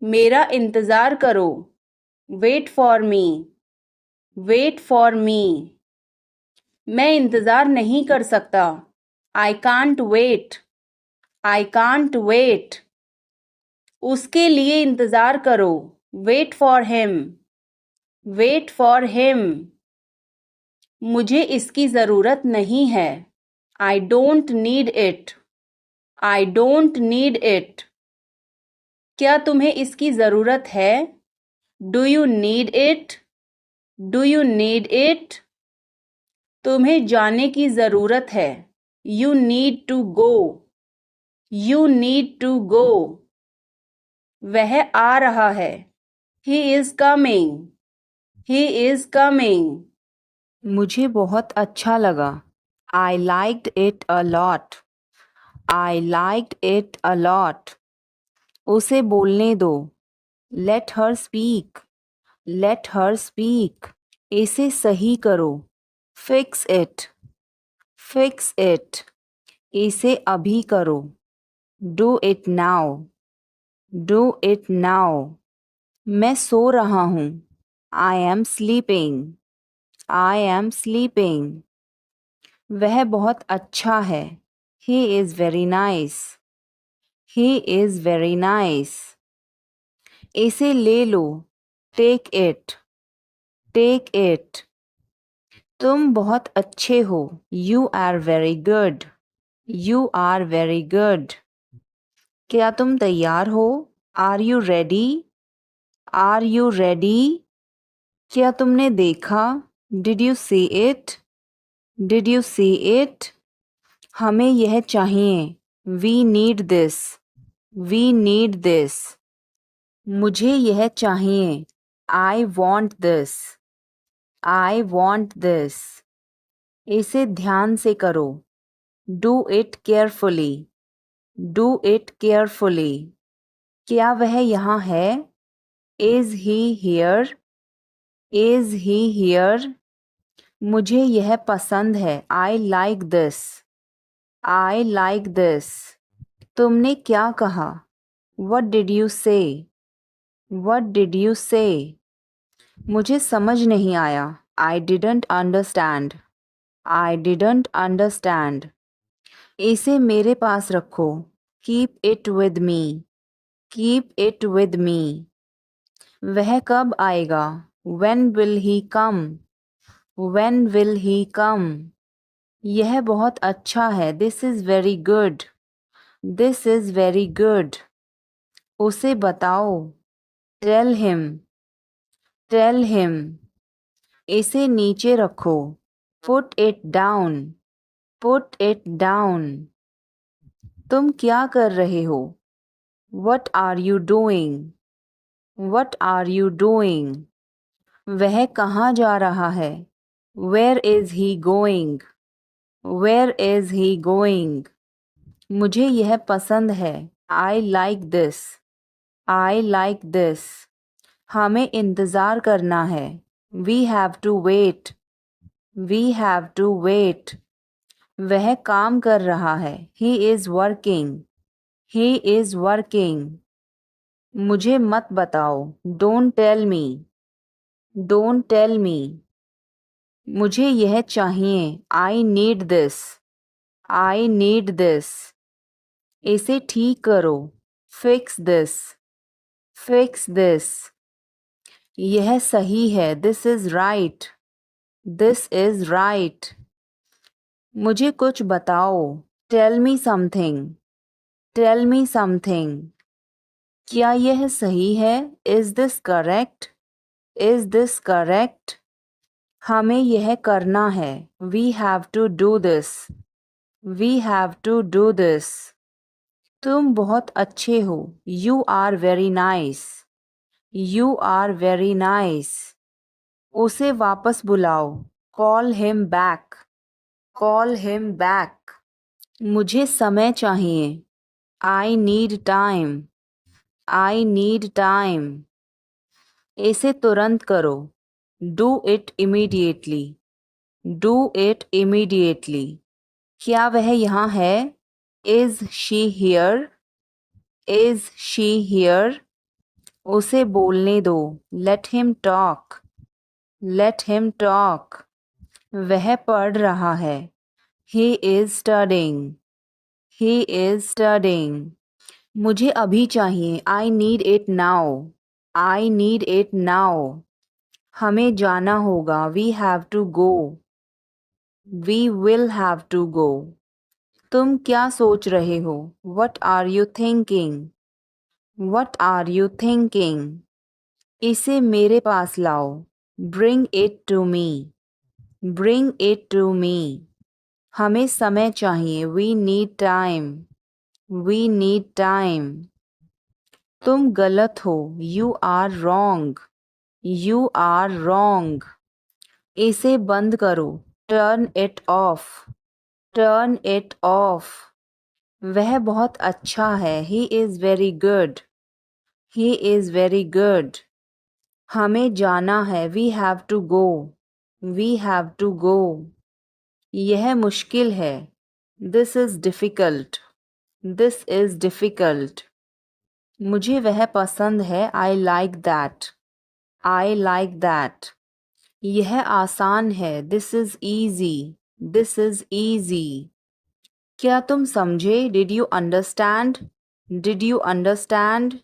मेरा इंतज़ार करो। Wait for me. Wait for me. मैं इंतज़ार नहीं कर सकता। I can't wait. I can't wait. उसके लिए इंतज़ार करो। Wait for him. Wait for him. मुझे इसकी ज़रूरत नहीं है। I don't need it. I don't need it. क्या तुम्हें इसकी ज़रूरत है? Do you need it? Do you need it? तुम्हें जाने की ज़रूरत है। You need to go. You need to go. वह आ रहा है। He is coming. He is coming. मुझे बहुत अच्छा लगा। I liked it a lot. I liked it a lot. उसे बोलने दो। Let her speak. Let her speak. इसे सही करो। Fix it. Fix it. इसे अभी करो। Do it now. Do it now. मैं सो रहा हूँ। I am sleeping. I am sleeping. वह बहुत अच्छा है। He is very nice. He is very nice. इसे ले लो। Take it. Take it. तुम बहुत अच्छे हो। You are very good. You are very good. क्या तुम तैयार हो? Are you ready? Are you ready? क्या तुमने देखा? Did you see it? Did you see it? हमें यह चाहिए। We need this. We need this. मुझे यह चाहिए। I want this. I want this. इसे ध्यान से करो। Do it carefully. Do it carefully. क्या वह यहाँ है? Is he here? Is he here? मुझे यह पसंद है। I like this. I like this. तुमने क्या कहा? वट डिड यू से? वट डिड यू से? मुझे समझ नहीं आया। I didn't understand. I didn't understand. इसे मेरे पास रखो। Keep it with me. Keep it with me. वह कब आएगा? When will he come? When will he come? यह बहुत अच्छा है। This is very good. This is very good. उसे बताओ। Tell him. Tell him. इसे नीचे रखो। Put it down. Put it down. तुम क्या कर रहे हो? What are you doing? What are you doing? वह कहाँ जा रहा है? Where is he going? Where is he going? मुझे यह पसंद है। I like this. I like this. हमें इंतज़ार करना है। We have to wait. We have to wait. वह काम कर रहा है। He is working. He is working. मुझे मत बताओ। Don't tell me. Don't tell me. मुझे यह चाहिए। I need this. I need this. इसे ठीक करो। Fix this. Fix this. यह सही है। This is right. This is right. मुझे कुछ बताओ। Tell me something. Tell me something. क्या यह सही है? Is this correct? Is this correct? हमें यह करना है। We have to do this. We have to do this. तुम बहुत अच्छे हो। You are very nice. You are very nice. उसे वापस बुलाओ। Call him back. Call him back. मुझे समय चाहिए। I need time. I need time. इसे तुरंत करो। Do it immediately. Do it immediately. क्या वह यहाँ है? Is she here? Is she here? उसे बोलने दो, let him talk, let him talk. वह पढ़ रहा है, he is studying, he is studying. मुझे अभी चाहिए, I need it now, I need it now. हमें जाना होगा, we have to go, we will have to go. तुम क्या सोच रहे हो, what are you thinking, what are you thinking. इसे मेरे पास लाओ, bring it to me, bring it to me. हमें समय चाहिए, we need time, we need time. तुम गलत हो, you are wrong, you are wrong. इसे बंद करो, turn it off, turn it off. वह बहुत अच्छा है, he is very good, he is very good. हमें जाना है, we have to go, we have to go. यह मुश्किल है, this is difficult, this is difficult. मुझे वह पसंद है, I like that, I like that. यह आसान है, this is easy, this is easy. क्या तुम समझे, did you understand, did you understand.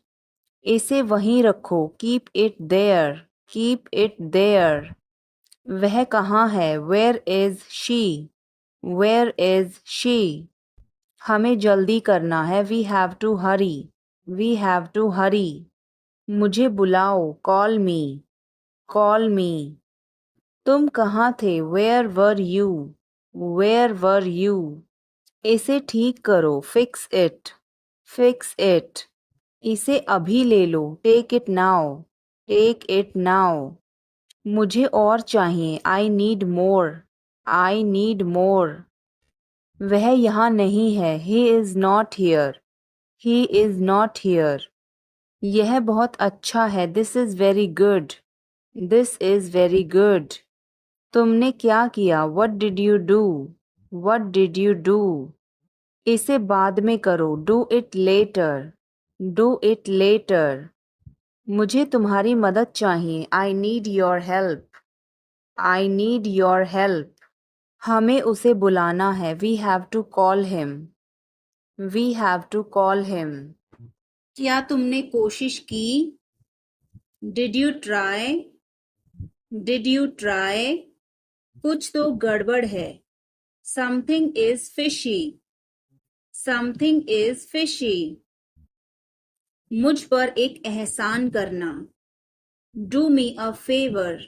इसे वहीं रखो, keep it there, keep it there. वह कहाँ है, where is she, where is she. हमें जल्दी करना है, we have to hurry, we have to hurry. मुझे बुलाओ, कॉल मी, कॉल मी। तुम कहाँ थे, where were you, where were you. इसे ठीक करो, फिक्स इट, फिक्स इट। इसे अभी ले लो, take it now, take it now. मुझे और चाहिए, I need more, I need more. वह यहाँ नहीं है, he is not here, he is not here. यह बहुत अच्छा है, this is very good, this is very good. तुमने क्या किया, what did you do, what did you do. इसे बाद में करो, do it later, do it later. मुझे तुम्हारी मदद चाहिए, I need your help, I need your help. हमें उसे बुलाना है, we have to call him, we have to call him. क्या तुमने कोशिश की, did you try, did you try. कुछ तो गड़बड़ है, something is fishy, something is fishy. मुझ पर एक एहसान करना, do me a favour,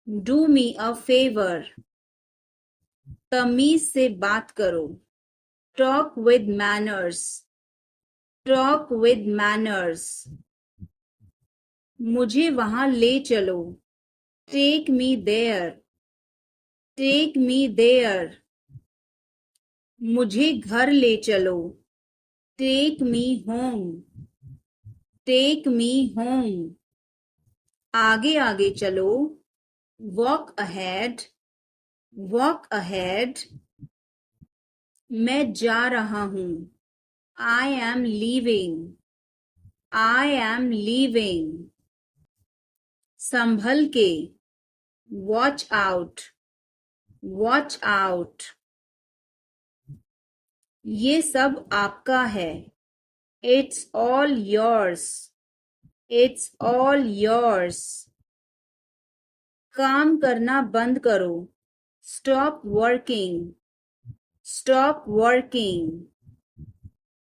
do me a favour. तमीज से बात करो, talk with manners, talk with manners. मुझे वहां ले चलो, take me there, take me there. मुझे घर ले चलो, take me home, take me home. आगे आगे चलो, वॉक अहेड, वॉक अहेड। मैं जा रहा हूं, I am leaving, I am leaving. संभल के, वॉच आउट, वॉच आउट। ये सब आपका है, it's all yours, it's all yours. काम करना बंद करो, स्टॉप वर्किंग, स्टॉप वर्किंग।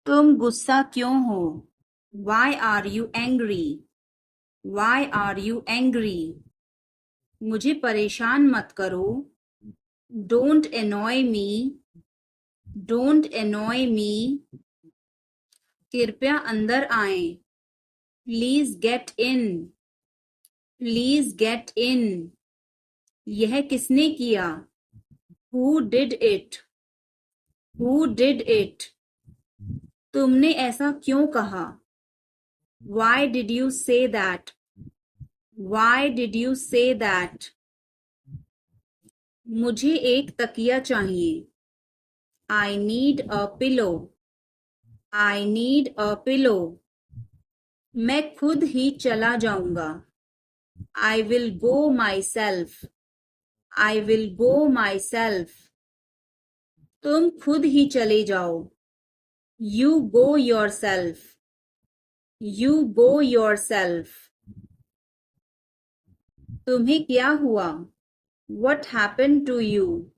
तुम गुस्सा क्यों हो, why are you angry, why are you angry. मुझे परेशान मत करो, don't annoy me, don't annoy me. कृपया अंदर आएं, please get in, please get in. यह किसने किया, who did it, who did it. तुमने ऐसा क्यों कहा, why did you say that, why did you say that. मुझे एक तकिया चाहिए, I need a pillow, I need a pillow. मैं खुद ही चला जाऊंगा। I will go myself. I will go myself. तुम खुद ही चले जाओ। You go yourself. You go yourself. तुम्हें क्या हुआ? What happened to you?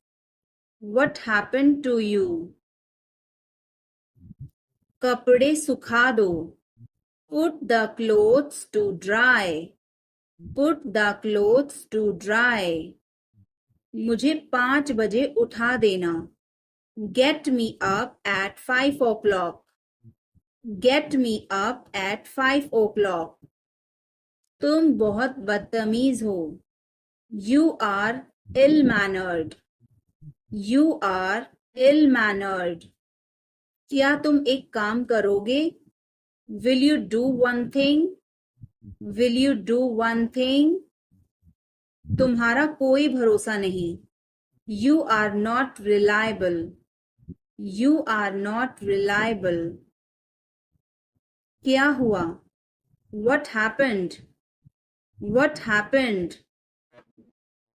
What happened to you? कपड़े सुखा दो। Put the clothes to dry. Put the clothes to dry. मुझे 5 बजे उठा देना। Get me up at 5 o'clock. Get me up at 5 o'clock. तुम बहुत बदतमीज हो। You are ill-mannered. You are ill-mannered. क्या तुम एक काम करोगे? Will you do one thing? Will you do one thing? तुम्हारा कोई भरोसा नहीं। You are not reliable. You are not reliable. क्या हुआ? What happened? What happened?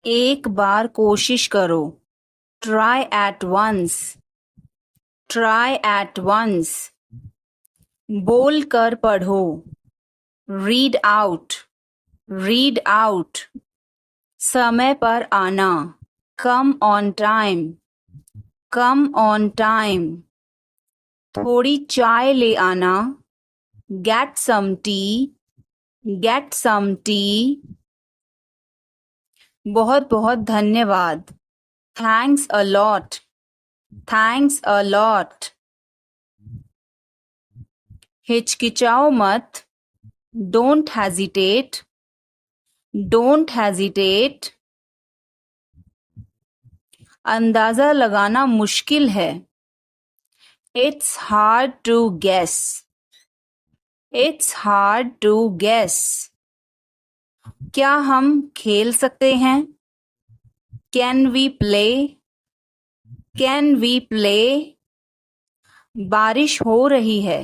एक बार कोशिश करो। Try at once. Try at once. बोल कर पढ़ो। Read out. Read out. समय पर आना। Come on time. Come on time. थोड़ी चाय ले आना। Get some tea. Get some tea. बहुत बहुत धन्यवाद। Thanks a lot. Thanks a lot. हिचकिचाओ मत। Don't hesitate. Don't hesitate. अंदाजा लगाना मुश्किल है। It's hard to guess. It's hard to guess. क्या हम खेल सकते हैं? Can we play? Can we play? बारिश हो रही है।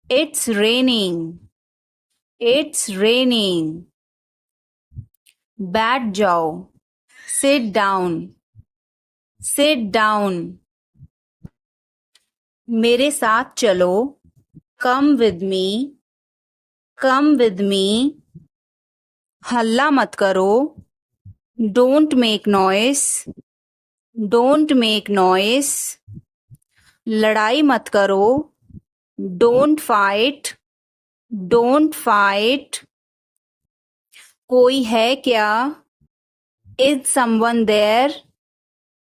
It's raining. It's raining. बैठ जाओ। Sit down. Sit down. मेरे साथ चलो। Come with me. Come with me. हल्ला मत करो। Don't make noise. Don't make noise. लड़ाई मत करो। Don't fight. Don't fight. कोई है क्या? Is someone there?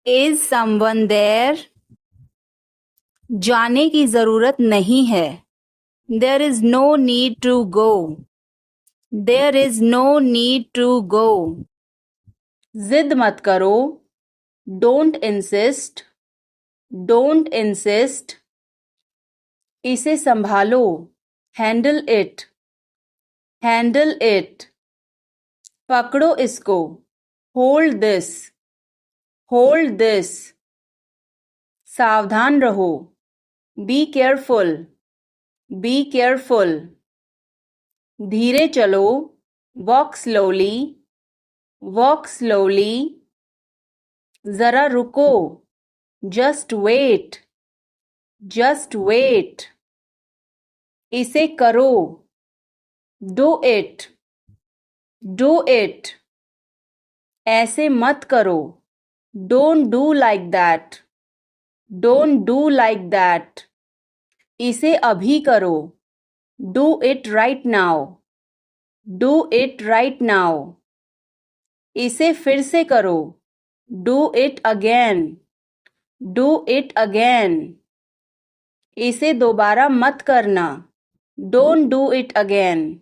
Is someone there? जाने की जरूरत नहीं है। There is no need to go. There is no need to go. जिद मत करो। Don't insist. Don't insist. इसे संभालो। Handle it. Handle it. पकड़ो इसको। Hold this. Hold this. सावधान रहो। Be careful. Be careful. धीरे चलो। Walk slowly. Walk slowly. जरा रुको। Just wait. Just wait. इसे करो। Do it. Do it. ऐसे मत करो। Don't do like that. Don't do like that. इसे अभी करो। Do it right now. Do it right now. इसे फिर से करो। Do it again. Do it again. इसे दोबारा मत करना। Don't do it again.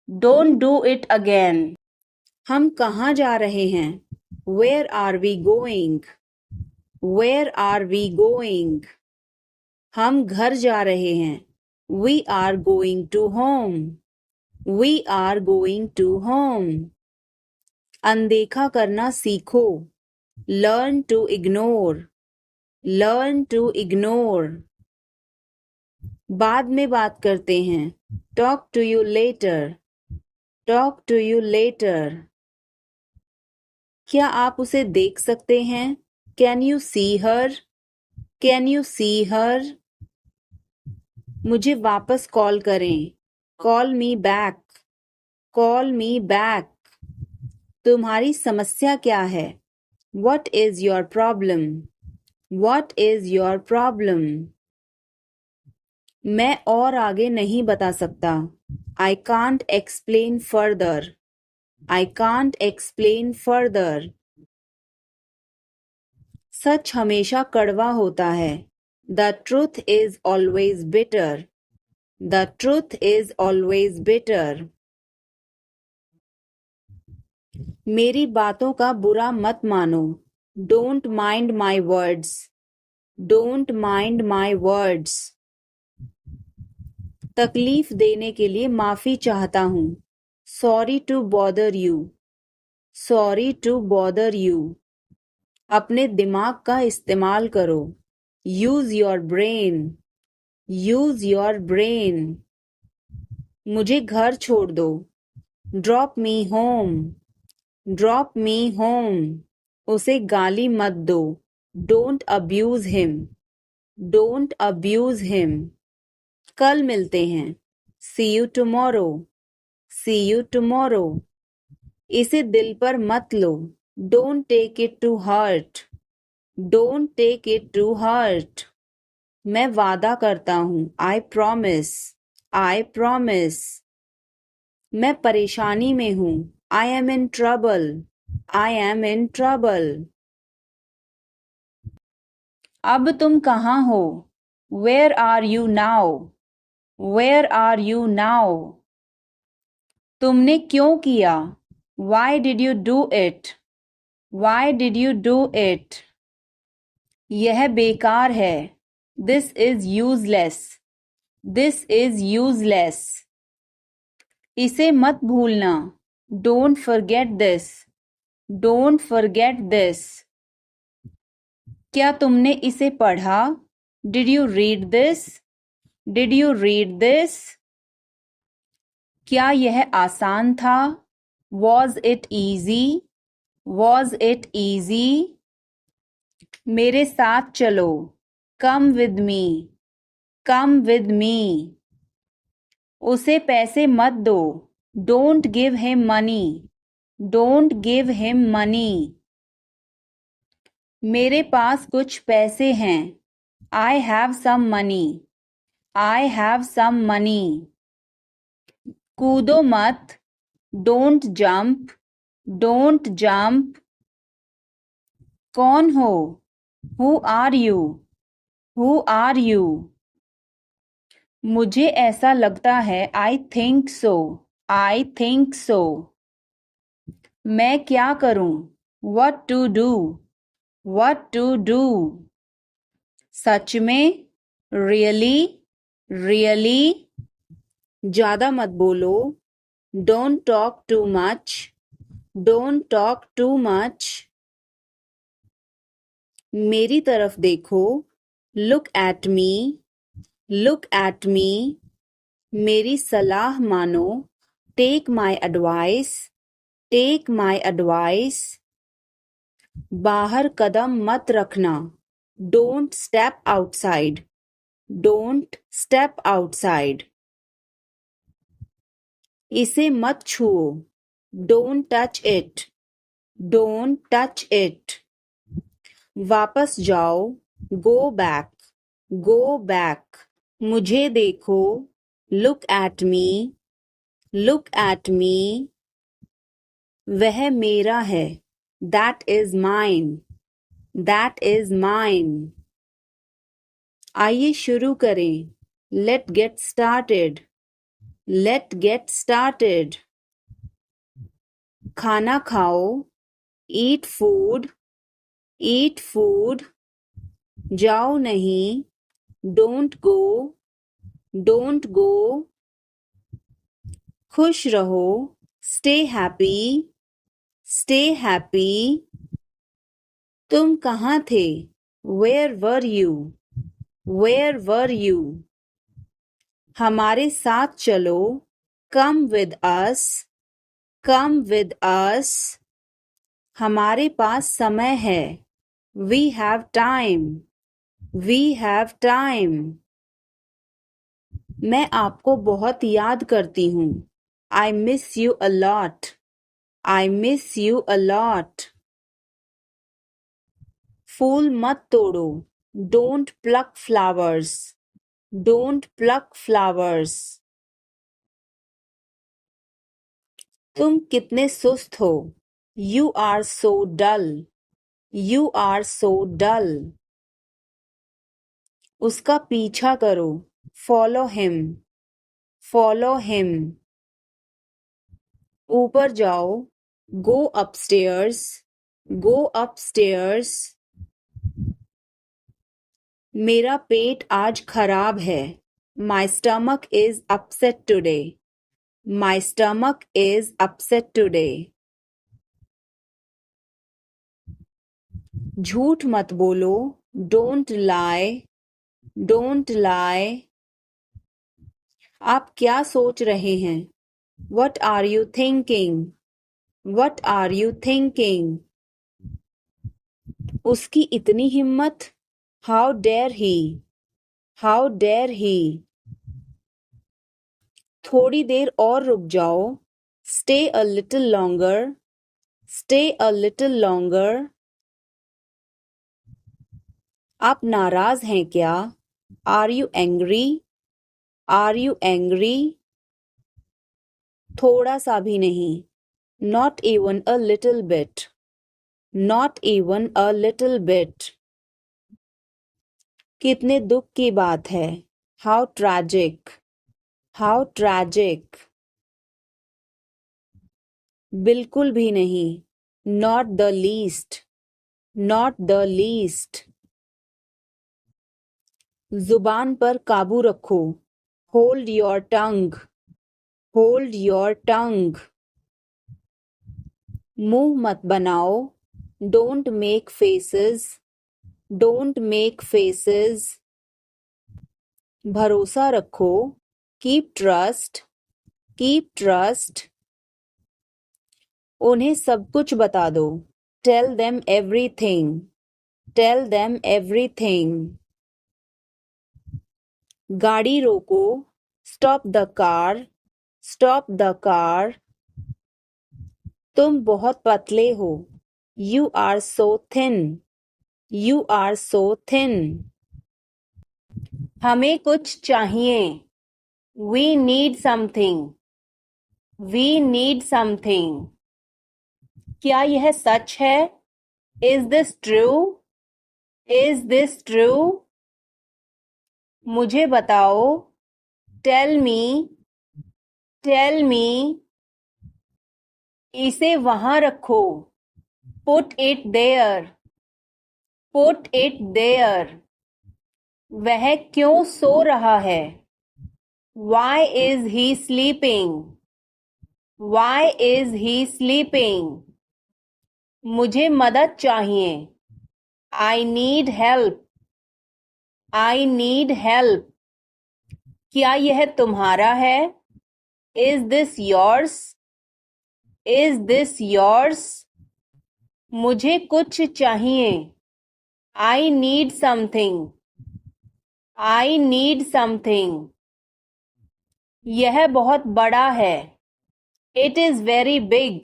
Don't do it again. हम कहाँ जा रहे हैं? Where are we going? Where are we going? हम घर जा रहे हैं। We are going to home. We are going to home. अनदेखा करना सीखो। Learn to ignore. Learn to ignore. बाद में बात करते हैं। Talk to you later. Talk to you later. क्या आप उसे देख सकते हैं? Can you see her? Can you see her? मुझे वापस कॉल करें। Call me back. Call me back. तुम्हारी समस्या क्या है? What is your problem? What is your problem? मैं और आगे नहीं बता सकता। I can't explain further. I can't explain further. सच हमेशा कड़वा होता है। The truth is always bitter. The truth is always bitter. मेरी बातों का बुरा मत मानो। Don't mind my words. Don't mind my words. तकलीफ देने के लिए माफी चाहता हूँ। Sorry to bother you. Sorry to bother you. अपने दिमाग का इस्तेमाल करो। Use your brain. Use your brain. मुझे घर छोड़ दो। Drop me home. Drop me home. उसे गाली मत दो। Don't abuse him. Don't abuse him. कल मिलते हैं। See you tomorrow. See you tomorrow. इसे दिल पर मत लो। Don't take it to heart. Don't take it to heart. मैं वादा करता हूँ। I promise. I promise. मैं परेशानी में हूँ। I am in trouble. I am in trouble. अब तुम कहाँ हो? Where are you now? Where are you now? तुमने क्यों किया? Why did you do it? Why did you do it? यह बेकार है। This is useless. This is useless. इसे मत भूलना। Don't forget this. Don't forget this. क्या तुमने इसे पढ़ा? Did you read this? Did you read this? क्या यह आसान था? Was it easy? Was it easy? मेरे साथ चलो। Come with me. Come with me. उसे पैसे मत दो। Don't give him money. Don't give him money. मेरे पास कुछ पैसे हैं। I have some money. I have some money. कूदो मत। Don't jump. Don't jump. कौन हो? Who are you? Who are you? मुझे ऐसा लगता है। I think so. I think so. मैं क्या करूं? What to do? What to do? सच में? Really? Really? ज़्यादा मत बोलो। Don't talk too much. Don't talk too much. मेरी तरफ देखो। Look at me. Look at me. मेरी सलाह मानो। Take my advice. Take my advice. बाहर कदम मत रखना। Don't step outside. Don't step outside. इसे मत छुओ। Don't touch it. Don't touch it. वापस जाओ। Go back. Go back. मुझे देखो। Look at me. Look at me. वह मेरा है। That is mine. That is mine. आइए शुरू करें। Let's get started. Let's get started. खाना खाओ। Eat food. Eat food. जाओ नहीं। Don't go. Don't go. खुश रहो। Stay happy. Stay happy. तुम कहाँ थे? Where were you? Where were you? हमारे साथ चलो, come with us, come with us. हमारे पास समय है, we have time, we have time. मैं आपको बहुत याद करती हूँ, I miss you a lot, I miss you a lot. फूल मत तोड़ो, don't pluck flowers, don't pluck flowers. तुम कितने सुस्त हो, you are so dull, you are so dull. उसका पीछा करो, follow him, follow him. ऊपर जाओ, go upstairs, go upstairs. मेरा पेट आज खराब है, my stomach is upset today, my stomach is upset today. झूठ मत बोलो, don't lie, don't lie. आप क्या सोच रहे हैं, what are you thinking, what are you thinking. उसकी इतनी हिम्मत, how dare he, how dare he. थोड़ी देर और रुक जाओ, stay a little longer, stay a little longer. आप नाराज हैं क्या, are you angry, are you angry. थोड़ा सा भी नहीं, not even a little bit, not even a little bit. कितने दुख की बात है, how tragic, how tragic. बिल्कुल भी नहीं, not the least, not the least. जुबान पर काबू रखो, hold your tongue, hold your tongue. मुंह मत बनाओ, don't make faces, don't make faces. भरोसा रखो, keep trust, keep trust. उन्हें सब कुछ बता दो, tell them everything, tell them everything. गाड़ी रोको, stop the car, stop the car. तुम बहुत पतले हो, you are so thin, you are so thin. हमें कुछ चाहिए, we need something, we need something. क्या यह सच है, is this true, is this true. मुझे बताओ, tell me, tell me. इसे वहां रखो, put it there, put it there. वह क्यों सो रहा है, why is he sleeping, why is he sleeping. मुझे मदद चाहिए, I need help, I need help. क्या यह तुम्हारा है, is this yours, is this yours. मुझे कुछ चाहिए, I need something, I need something. यह बहुत बड़ा है, it is very big,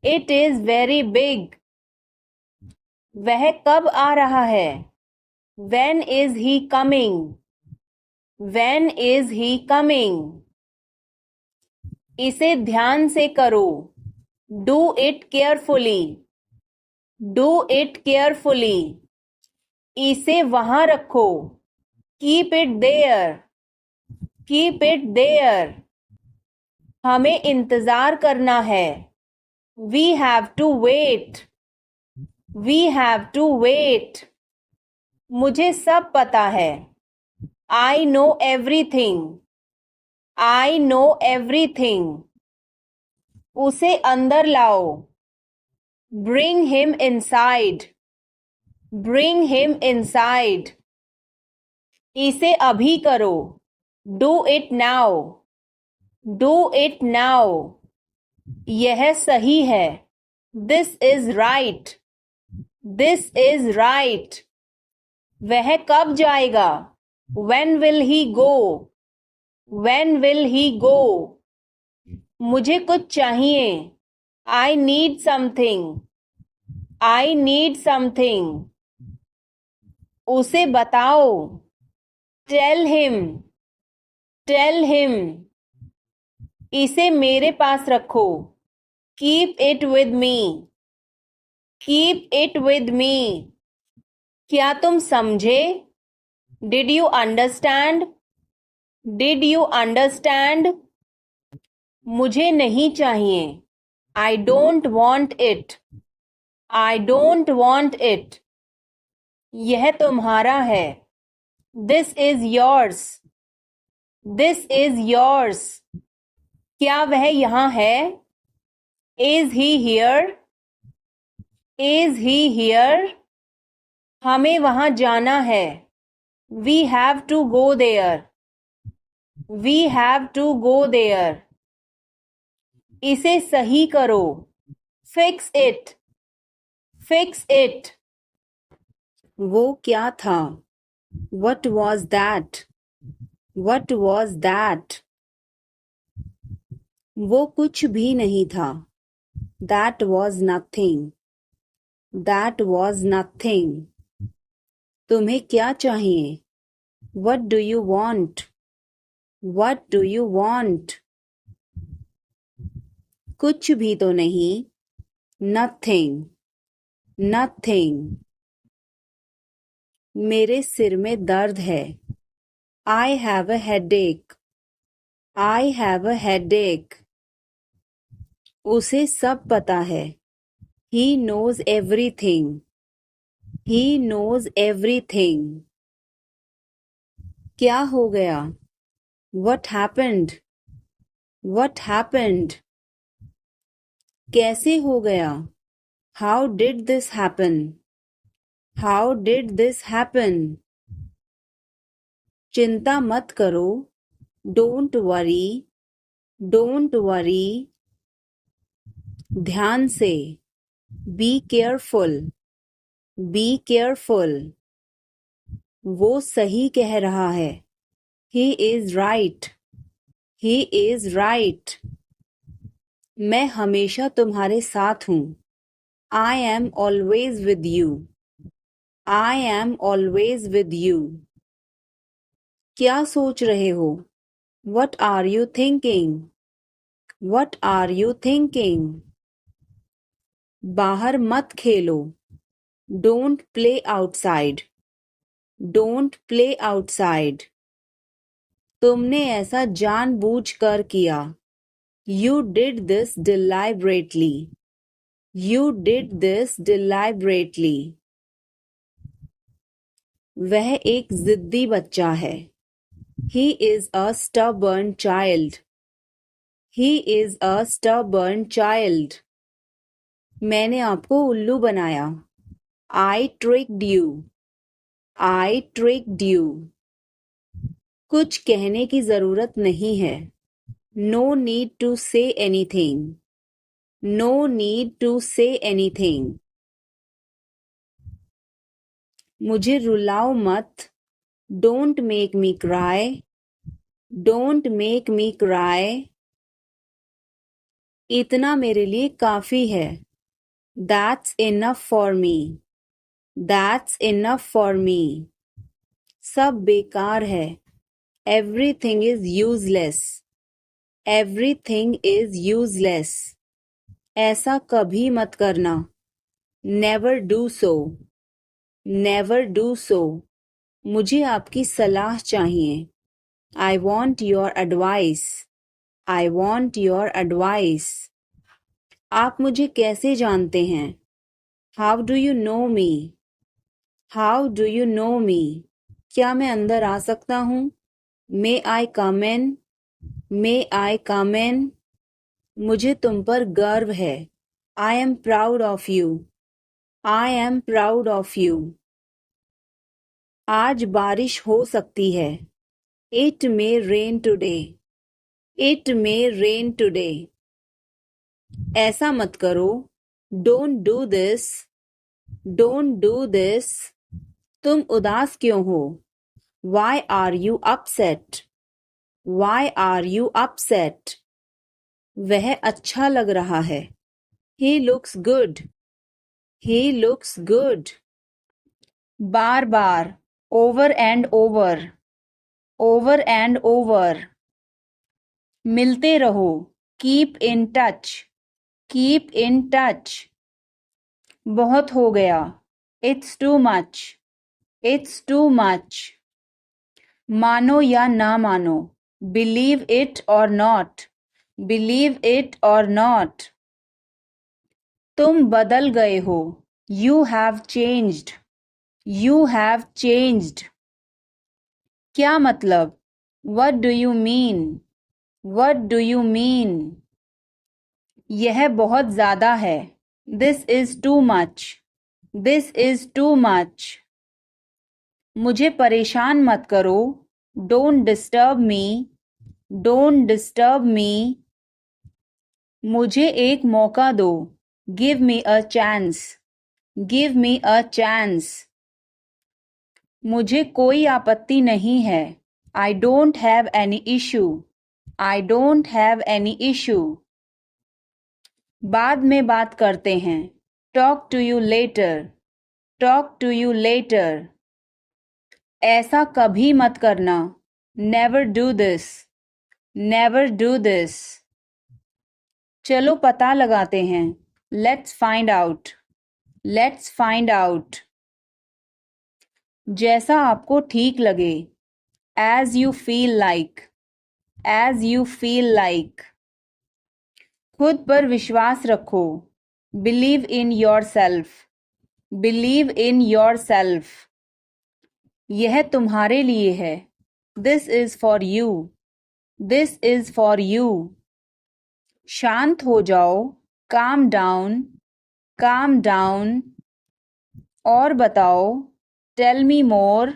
it is very big. वह कब आ रहा है, when is he coming, when is he coming. इसे ध्यान से करो, do it carefully, do it carefully. इसे वहां रखो, keep it there, keep it there. हमें इंतजार करना है, we have to wait, we have to wait. मुझे सब पता है, I know everything, I know everything. उसे अंदर लाओ, bring him inside, bring him inside. इसे अभी करो, do it now, do it now. यह सही है। This is right, this is right. वह कब जाएगा? When will he go? When will he go? मुझे कुछ चाहिए। I need something, I need something। उसे बताओ। Tell him, tell him। इसे मेरे पास रखो। Keep it with me, keep it with me। क्या तुम समझे? Did you understand? Did you understand? मुझे नहीं चाहिए। I don't want it, I don't want it। यह तुम्हारा है। This is yours, this is yours। क्या वह यहाँ है? Is he here? Is he here? हमें वहाँ जाना है। We have to go there, we have to go there। इसे सही करो। Fix it, fix it। वो क्या था? What was that? What was that? वो कुछ भी नहीं था। That was nothing, that was nothing। तुम्हें क्या चाहिए? What do you want? What do you want? कुछ भी तो नहीं। Nothing, nothing। मेरे सिर में दर्द है। I have a headache, I have a headache। उसे सब पता है। He knows everything, he knows everything। क्या हो गया? What happened? What happened? कैसे हो गया? How did this happen? How did this happen? चिंता मत करो। Don't worry, don't worry। ध्यान से। Be careful, be careful। वो सही कह रहा है। He is right, he is right। मैं हमेशा तुम्हारे साथ हूँ। I am always with you, I am always with you। क्या सोच रहे हो? What are you thinking? What are you thinking? बाहर मत खेलो। Don't play outside, don't play outside। तुमने ऐसा जानबूझकर किया। You did this deliberately, you did this deliberately। वह एक जिद्दी बच्चा है। He is a stubborn child, he is a stubborn child। मैंने आपको उल्लू बनाया। I tricked you, I tricked you। कुछ कहने की जरूरत नहीं है। No need to say anything, no need to say anything। मुझे रुलाओ मत। Don't make me cry, don't make me cry। इतना मेरे लिए काफी है। That's enough for me, that's enough for me। सब बेकार है। Everything is useless, everything is useless। ऐसा कभी मत करना। Never do so, never do so। मुझे आपकी सलाह चाहिए। I want your advice, I want your advice। आप मुझे कैसे जानते हैं? How do you know me? How do you know me? क्या मैं अंदर आ सकता हूँ? May I come in? May I come in? मुझे तुम पर गर्व है। I am proud of you, I am proud of you। आज बारिश हो सकती है। It may rain today. It may rain today. ऐसा मत करो. Don't do this. Don't do this. तुम उदास क्यों हो? Why are you upset? Why are you upset? वह अच्छा लग रहा है. He looks good. He looks good. Bar bar. Over and over. Over and over. मिलते रहो. Keep in touch. Keep in touch. बहुत हो गया. It's too much. It's too much. मानो या ना मानो. Believe it or not. Believe it or not. तुम बदल गए हो. You have changed. You have changed. क्या मतलब? What do you mean? What do you mean? यह बहुत ज़्यादा है. This is too much. This is too much. मुझे परेशान मत करो. Don't disturb me. Don't disturb me. मुझे एक मौका दो. Give me a chance. Give me a chance. मुझे कोई आपत्ति नहीं है. I don't have any issue. I don't have any issue. बाद में बात करते हैं. Talk to you later. Talk to you later. ऐसा कभी मत करना. Never do this. Never do this. चलो पता लगाते हैं. Let's find out. Let's find out. जैसा आपको ठीक लगे. As you feel like. As you feel like. खुद पर विश्वास रखो. Believe in yourself. Believe in yourself. यह तुम्हारे लिए है. This is for you. This is for you. शांत हो जाओ. Calm down. Calm down. और बताओ. Tell me more.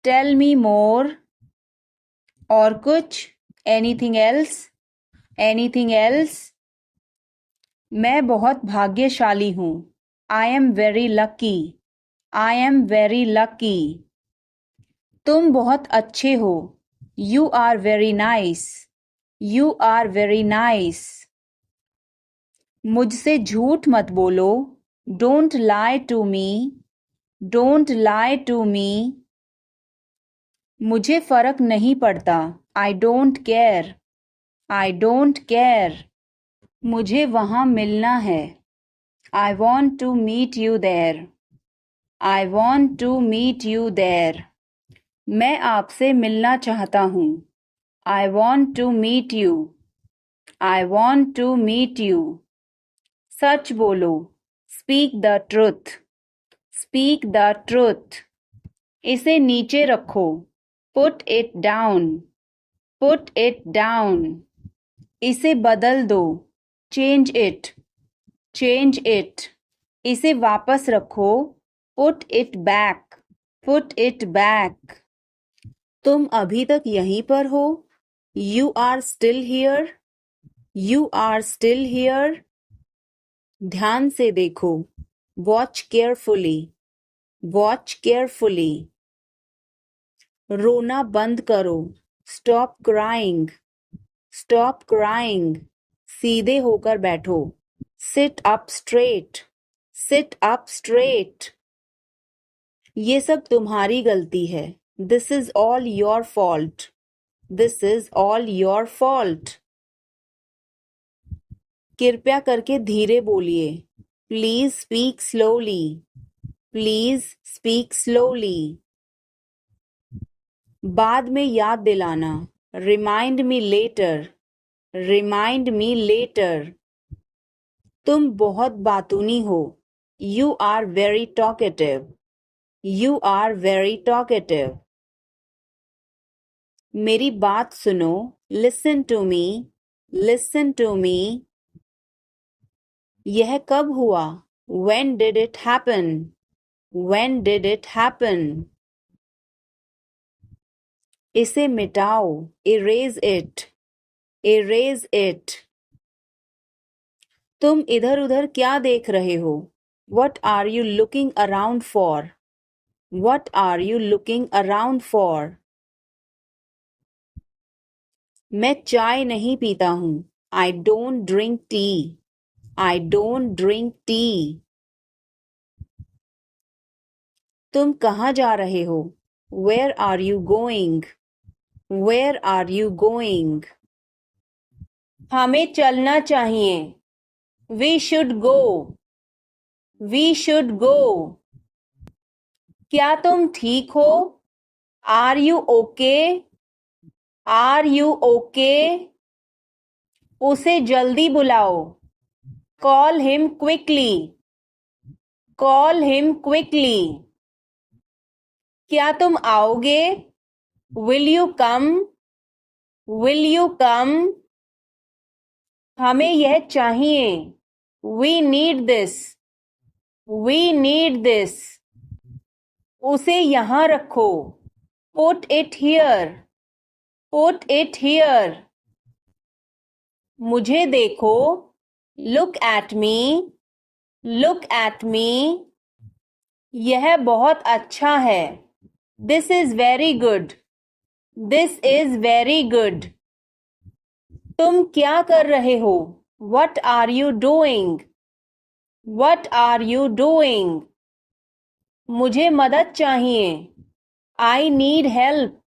Tell me more. और कुछ? Anything else? Anything else? मैं बहुत भाग्यशाली हूँ. I am very lucky. I am very lucky. तुम बहुत अच्छे हो. You are very nice. You are very nice. मुझसे झूठ मत बोलो. Don't lie to me. Don't lie to me. मुझे फर्क नहीं पड़ता. I don't care. I don't care. मुझे वहाँ मिलना है. I want to meet you there. I want to meet you there. मैं आपसे मिलना चाहता हूँ. I want to meet you. I want to meet you. सच बोलो. Speak the truth. Speak the truth. इसे नीचे रखो. Put it down. Put it down. इसे बदल दो. Change it. Change it. इसे वापस रखो. Put it back. Put it back. तुम अभी तक यहीं पर हो. You are still here. You are still here. ध्यान से देखो. Watch carefully. Watch carefully. रोना बंद करो. Stop crying. Stop crying. सीधे होकर बैठो. Sit up straight. Sit up straight. ये सब तुम्हारी गलती है. This is all your fault. This is all your fault. कृपया करके धीरे बोलिए. Please speak slowly. Please speak slowly. बाद में याद दिलाना. Remind me later. Remind me later. तुम बहुत बातूनी हो. You are very talkative. You are very talkative. मेरी बात सुनो. Listen to me. Listen to me. यह कब हुआ? When did it happen? When did it happen? इसे मिटाओ, इरेज इट, इरेज इट। तुम इधर उधर क्या देख रहे हो? What are you looking around for? What are you looking around for? मैं चाय नहीं पीता हूँ। I don't drink tea. I don't drink tea. तुम कहाँ जा रहे हो? Where are you going? Where are you going? हमें चलना चाहिए। We should go. We should go. क्या तुम ठीक हो? Are you okay? Are you okay? उसे जल्दी बुलाओ। Call him quickly. Call him quickly. क्या तुम आओगे? Will you come? Will you come? हमें यह चाहिए। We need this. We need this. उसे यहाँ रखो। Put it here. Put it here. मुझे देखो। Look at me. Look at me. यह बहुत अच्छा है। This is very good. This is very good. तुम क्या कर रहे हो? What are you doing? What are you doing? मुझे मदद चाहिए। I need help.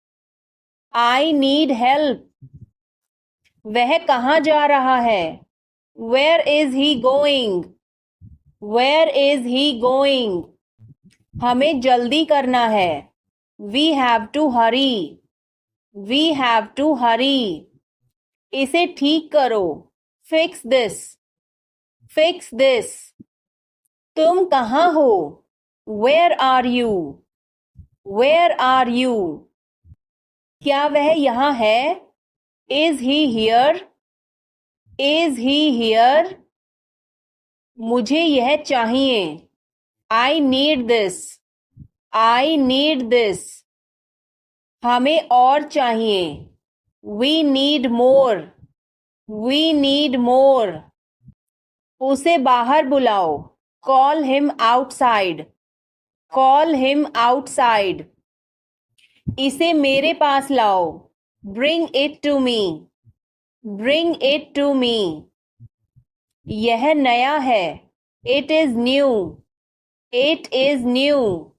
I need help. वह कहाँ जा रहा है? Where is he going? Where is he going? हमें जल्दी करना है। We have to hurry. We have to hurry. इसे ठीक करो। Fix this. Fix this. तुम कहाँ हो? Where are you? Where are you? क्या वह यहाँ है? Is he here? Is he here? मुझे यह चाहिए। I need this. I need this. हमें और चाहिए। We need more. We need more. उसे बाहर बुलाओ। Call him outside. Call him outside. इसे मेरे पास लाओ। Bring it to me. Bring it to me. यह नया है। It is new. It is new.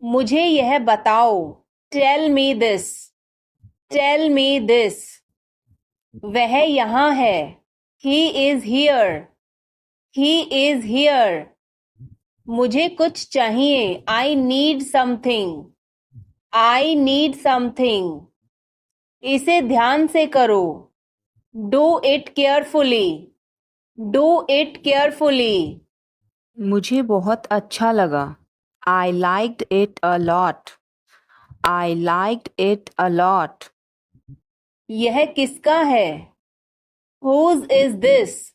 मुझे यह बताओ। Tell me this. Tell me this. वह यहाँ है। He is here. He is here. मुझे कुछ चाहिए। I need something. I need something. इसे ध्यान से करो। Do it carefully. Do it carefully. मुझे बहुत अच्छा लगा। I liked it a lot. I liked it a lot. यह किसका है? Whose is this?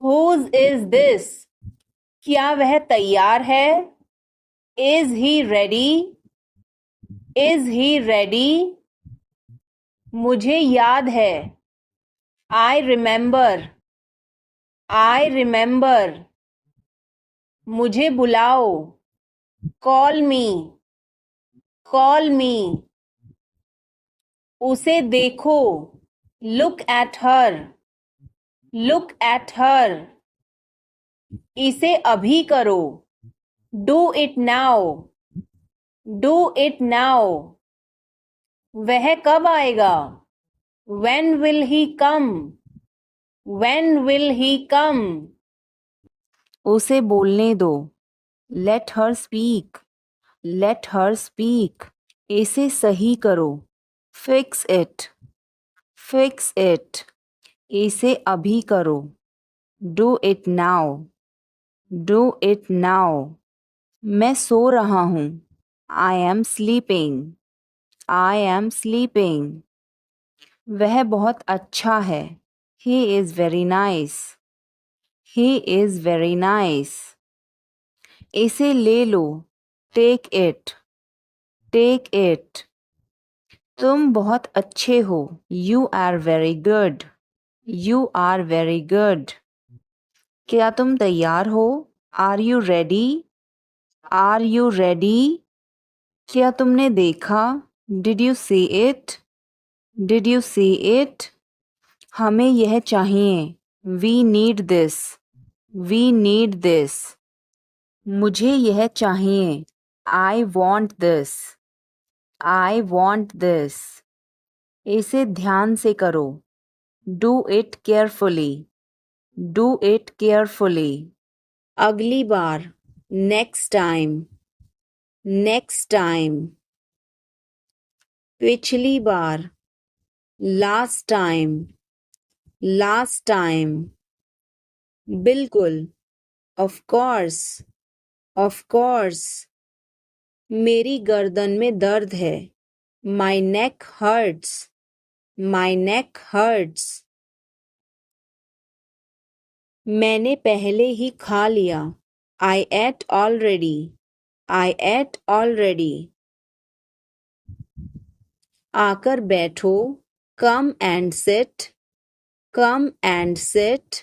Whose is this? क्या वह तैयार है? Is he ready? Is he ready? मुझे याद है। I remember. I remember. मुझे बुलाओ। Call me. Call me. उसे देखो। Look at her. Look at her. इसे अभी करो। Do it now. Do it now. वह कब आएगा? When will he come? When will he come? उसे बोलने दो। Let her speak. Let her speak. इसे सही करो। Fix it. Fix it. इसे अभी करो। Do it now. Do it now. मैं सो रहा हूँ। I am sleeping. I am sleeping. वह बहुत अच्छा है। He is very nice. He is very nice. इसे ले लो। Take it. Take it. तुम बहुत अच्छे हो। You are very good. You are very good. क्या तुम तैयार हो? Are you ready? Are you ready? क्या तुमने देखा? Did you see it? Did you see it? हमें यह चाहिए। We need this. We need this. मुझे यह चाहिए। I want this. I want this. इसे ध्यान से करो। Do it carefully. Do it carefully. अगली बार। Next time. Next time. पिछली बार। Last time. Last time. बिल्कुल। Of course. Of course. मेरी गर्दन में दर्द है। My neck hurts. My neck hurts. मैंने पहले ही खा लिया। I ate already. I ate already. आकर बैठो। Come and sit. Come and sit.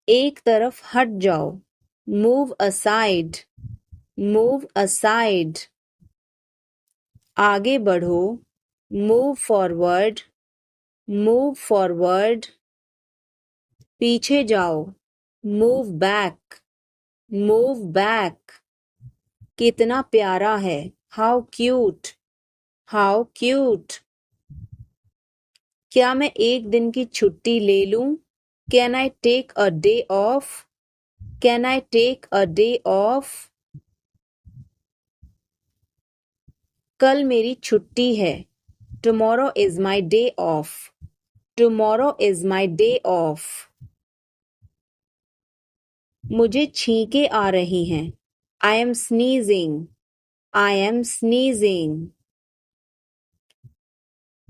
एक तरफ हट जाओ। Move aside. Move aside. आगे बढ़ो। Move forward. Move forward. पीछे जाओ। Move back. Move back. कितना प्यारा है। How cute. How cute. क्या मैं एक दिन की छुट्टी ले लूं? Can I take a day off? Can I take a day off? कल मेरी छुट्टी है। Tomorrow is my day off. Tomorrow is my day off. मुझे छींकें आ रही हैं। I am sneezing. I am sneezing.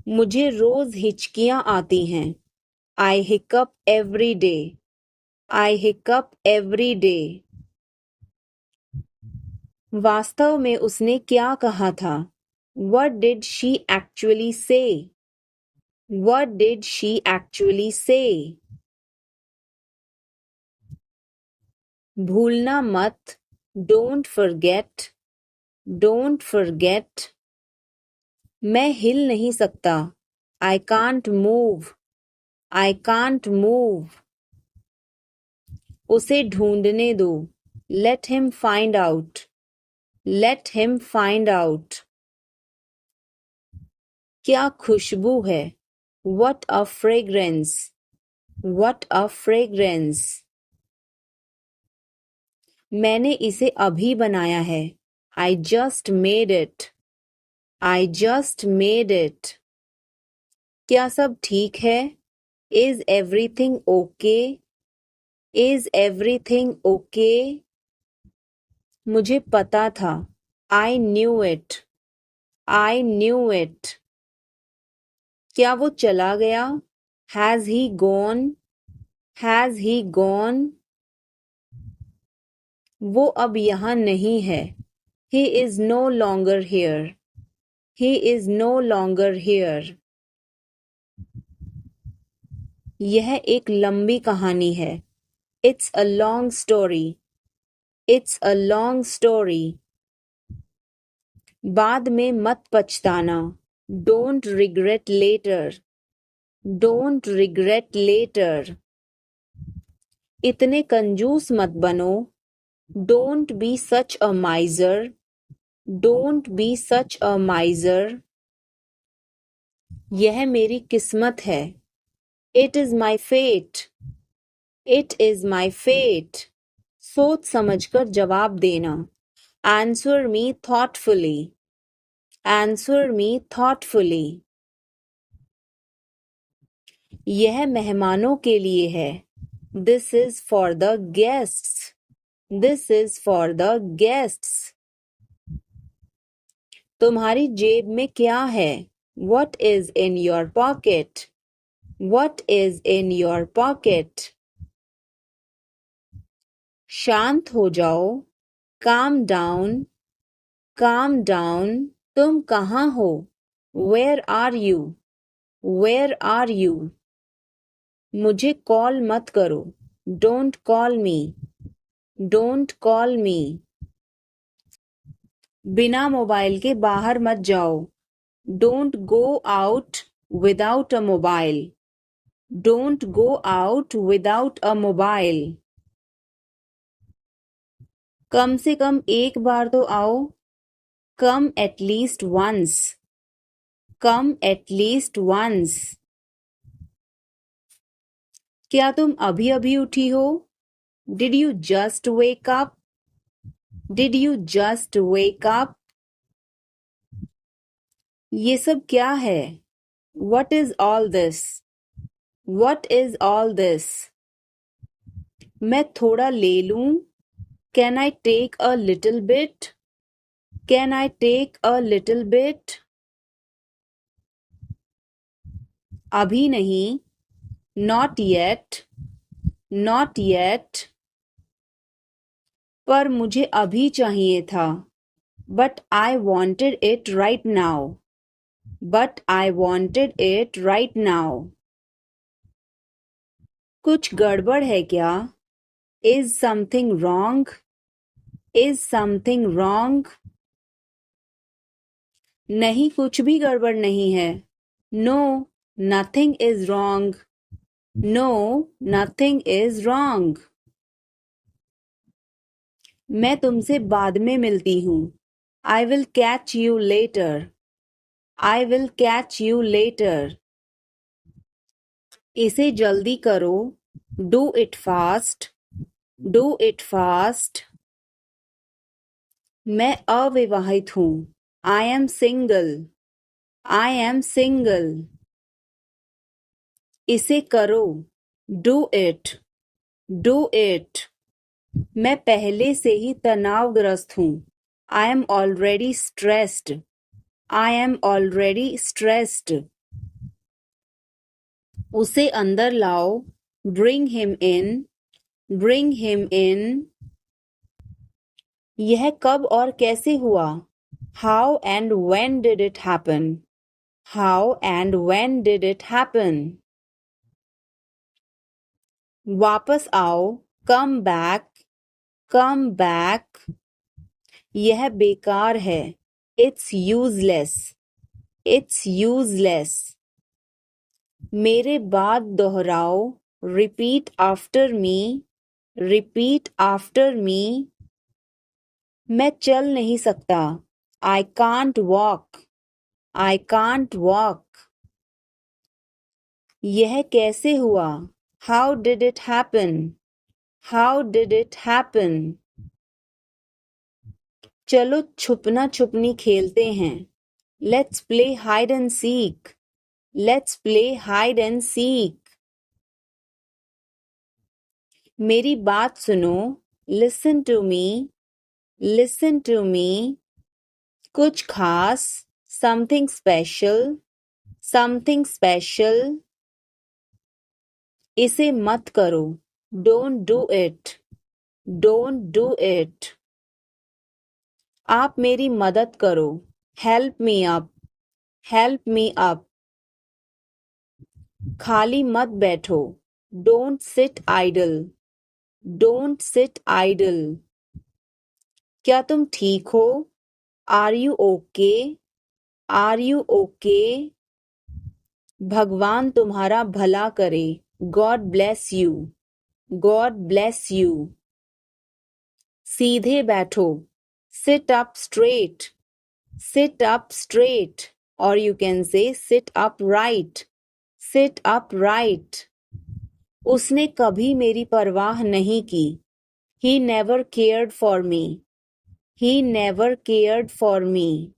मुझे रोज हिचकियां आती हैं। I hiccup every day. I hiccup every day. वास्तव में उसने क्या कहा था? What did she actually say? What did she actually say? भूलना मत। Don't forget. Don't forget. मैं हिल नहीं सकता। I can't move. I can't move. उसे ढूंढने दो। Let him find out. Let him find out. क्या खुशबू है। What a fragrance. What a fragrance. मैंने इसे अभी बनाया है। I just made it. I just made it. क्या सब ठीक है? Is everything okay? Is everything okay? मुझे पता था। I knew it. I knew it. क्या वो चला गया? Has he gone? Has he gone? वो अब यहाँ नहीं है। He is no longer here. He is no longer here. यह एक लंबी कहानी है। It's a long story. It's a long story. बाद में मत पछताना। Don't regret later. Don't regret later. इतने कंजूस मत बनो। Don't be such a miser. Don't be such a miser. यह मेरी किस्मत है। It is my fate. It is my fate. सोच समझकर जवाब देना। Answer me thoughtfully. Answer me thoughtfully. यह मेहमानों के लिए है। This is for the guests. This is for the guests. तुम्हारी जेब में क्या है? What is in your pocket? What is in your pocket? शांत हो जाओ। Calm down. Calm down. तुम कहाँ हो? Where are you? Where are you? मुझे कॉल मत करो. Don't call me. Don't call me. बिना मोबाइल के बाहर मत जाओ. Don't go out without a mobile. Don't go out without a mobile. कम से कम एक बार तो आओ. Come at least once. Come at least once. क्या तुम अभी अभी उठी हो? Did you just wake up? Did you just wake up? ये सब क्या है? What is all this? What is all this? मैं थोड़ा ले लूं? Can I take a little bit? Can I take a little bit? अभी नहीं. Not yet. Not yet. पर मुझे अभी चाहिए था. But I wanted it right now. But I wanted it right now. कुछ गड़बड़ है क्या? Is something wrong? Is something wrong? नहीं, कुछ भी गड़बड़ नहीं है. No, nothing is wrong. No, nothing is wrong. मैं तुमसे बाद में मिलती हूँ. I will catch you later. I will catch you later. इसे जल्दी करो. Do it fast. Do it fast. मैं अविवाहित हूँ. I am single. I am single. इसे करो. Do it. Do it. मैं पहले से ही तनावग्रस्त हूँ. I am already stressed. I am already stressed. उसे अंदर लाओ. Bring him in. Bring him in. यह कब और कैसे हुआ? How and when did it happen? How and when did it happen? वापस आओ. Come back. Come back. यह बेकार है. It's useless. It's useless. मेरे बाद दोहराओ. Repeat after me. Repeat after me. मैं चल नहीं सकता. I can't walk. I can't walk. यह कैसे हुआ? How did it happen? How did it happen? चलो छुपना छुपनी खेलते हैं. Let's play hide and seek. Let's play hide and seek. मेरी बात सुनो. Listen to me. Listen to me. कुछ खास. Something special. Something special. इसे मत करो. Don't do it. Don't do it. आप मेरी मदद करो. Help me up. Help me up. खाली मत बैठो. Don't sit idle. Don't sit idle. क्या तुम ठीक हो? Are you okay? Are you okay? भगवान तुम्हारा भला करे. God bless you. God bless you. सीधे बैठो. Sit up straight. Sit up straight. Or you can say sit upright. Sit upright. उसने कभी मेरी परवाह नहीं की. He never cared for me. He never cared for me.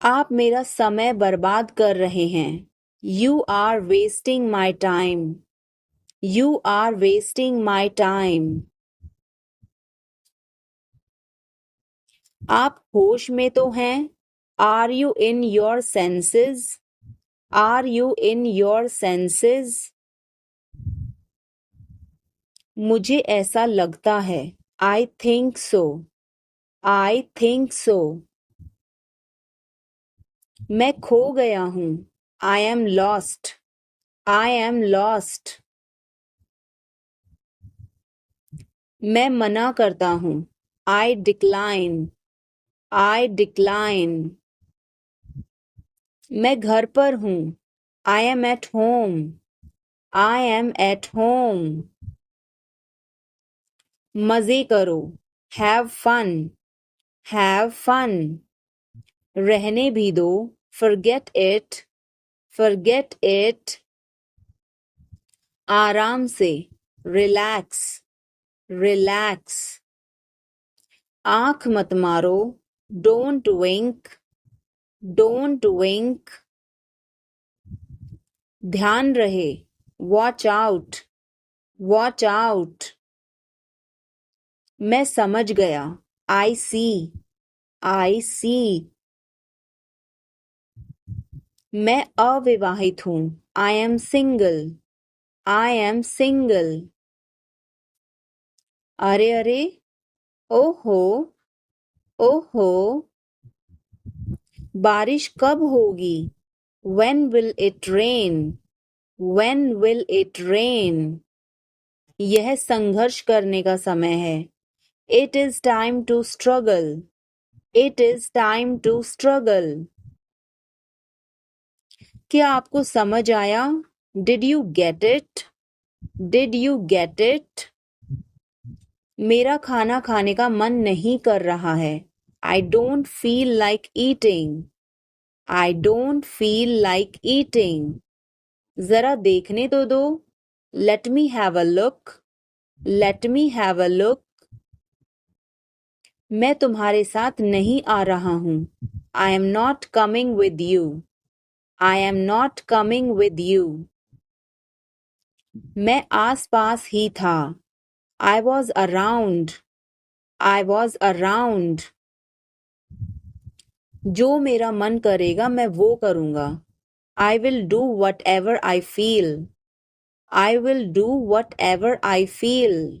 आप मेरा समय बर्बाद कर रहे हैं. You are wasting my time. You are wasting my time. आप होश में तो हैं? Are you in your senses? Are you in your senses? मुझे ऐसा लगता है. I think so. I think so. मैं खो गया हूँ. I am lost. I am lost. मैं मना करता हूँ. I decline. I decline. मैं घर पर हूँ. I am at home. I am at home. मजे करो. Have fun. Have fun. रहने भी दो. Forget it. Forget it. आराम से. Relax. Relax. आँख मत मारो. Don't wink. Don't wink. ध्यान रहे. Watch out. Watch out. मैं समझ गया. I see. I see. मैं अविवाहित हूँ. I am single. I am single. अरे अरे. ओहो. ओहो. बारिश कब होगी? When will it rain? When will it rain? यह संघर्ष करने का समय है. It is time to struggle. It is time to struggle. क्या आपको समझ आया? Did you get it? Did you get it? मेरा खाना खाने का मन नहीं कर रहा है. I don't feel like eating. I don't feel like eating. जरा देखने तो दो. Let me have a look. Let me have a look. मैं तुम्हारे साथ नहीं आ रहा हूँ. I am not coming with you. I am not coming with you. मैं आस-पास ही था. I was around. I was around. जो मेरा मन करेगा मैं वो करूँगा. I will do whatever I feel. I will do whatever I feel.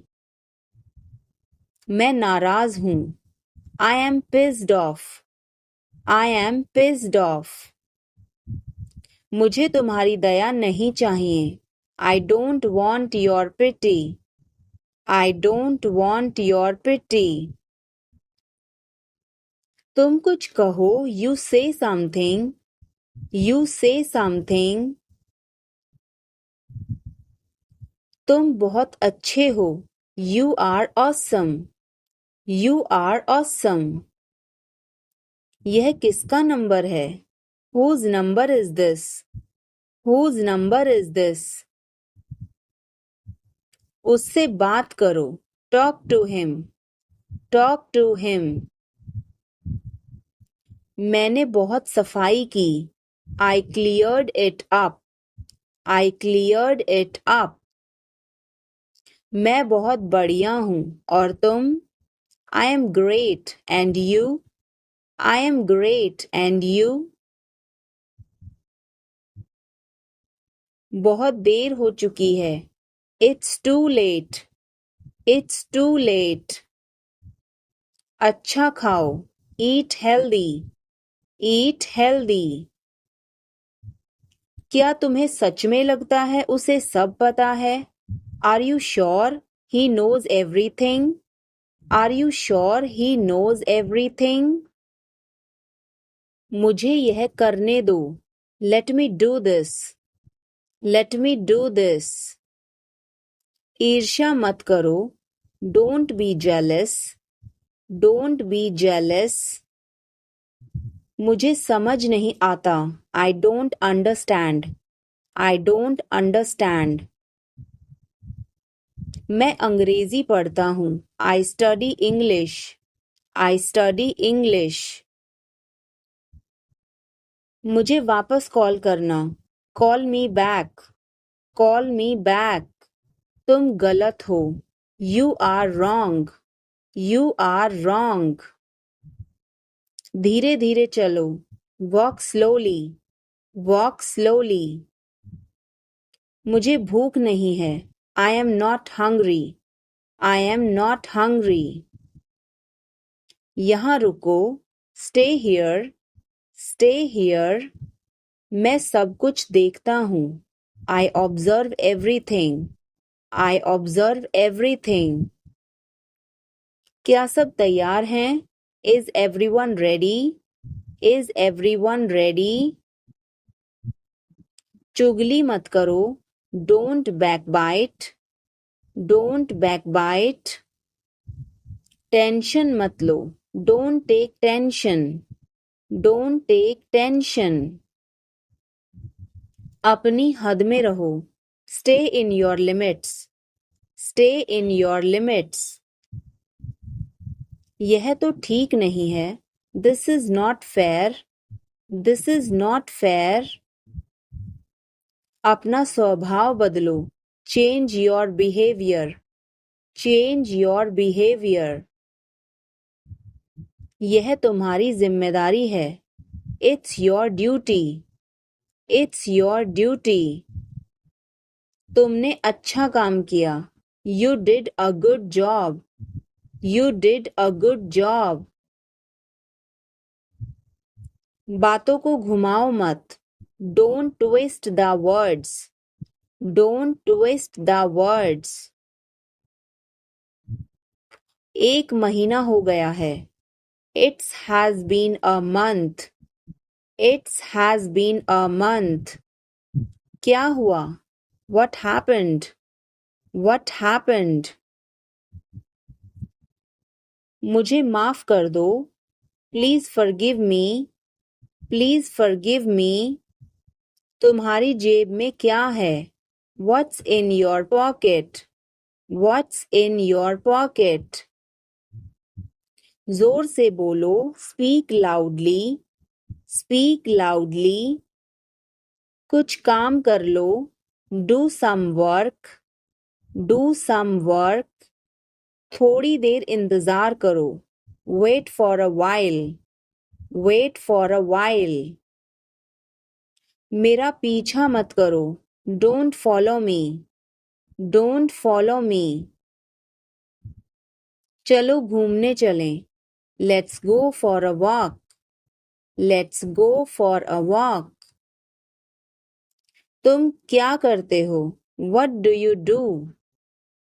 मैं नाराज हूँ. I am pissed off. I am pissed off. मुझे तुम्हारी दया नहीं चाहिए. I don't want your pity. I don't want your pity. तुम कुछ कहो. You say something. You say something. तुम बहुत अच्छे हो. You are awesome. You are awesome. यह किसका नंबर है? Whose number is this? Whose number is this? उससे बात करो. Talk to him. Talk to him. मैंने बहुत सफाई की. I cleared it up. I cleared it up. मैं बहुत बढ़िया हूँ. और तुम? I am great. And you? I am great. And you? बहुत देर हो चुकी है. It's too late. It's too late. अच्छा खाओ. Eat healthy. Eat healthy. क्या तुम्हें सच में लगता है उसे सब पता है? Are you sure he knows everything? Are you sure he knows everything? मुझे यह करने दो. Let me do this. Let me do this. ईर्ष्या मत करो. Don't be jealous. Don't be jealous. मुझे समझ नहीं आता. I don't understand. I don't understand. मैं अंग्रेजी पढ़ता हूँ. I study English. I study English. मुझे वापस कॉल करना. Call me back. Call me back. तुम गलत हो. You are wrong. You are wrong. धीरे धीरे चलो. Walk slowly. Walk slowly. मुझे भूख नहीं है. I am not hungry. I am not hungry. यहाँ रुको, स्टे हियर, स्टे हियर। मैं सब कुछ देखता हूँ, I observe everything, I observe everything. क्या सब तैयार हैं? Is everyone ready, is everyone ready. चुगली मत करो, don't backbite, don't backbite. Tension मत लो, don't take tension, don't take tension. अपनी हद में रहो, stay in your limits, stay in your limits. यह तो ठीक नहीं है, this is not fair, this is not fair. अपना स्वभाव बदलो, change your behaviour, change your behaviour. यह तुम्हारी जिम्मेदारी है, it's your duty, it's your duty. तुमने अच्छा काम किया, you did a good job, you did a good job. बातों को घुमाओ मत, don't twist the words, don't twist the words. एक महीना हो गया है, it's has been a month, it's has been a month. क्या हुआ? What happened, what happened. मुझे माफ कर दो, please forgive me, please forgive me. तुम्हारी जेब में क्या है? What's in your pocket, what's in your pocket. जोर से बोलो, स्पीक लाउडली, स्पीक लाउडली। कुछ काम कर लो, do some work, do some work. थोड़ी देर इंतजार करो, wait for a while, wait for a while. मेरा पीछा मत करो, don't follow me, don't follow me. चलो घूमने चलें, let's go for a walk, let's go for a walk. तुम क्या करते हो? What do you do,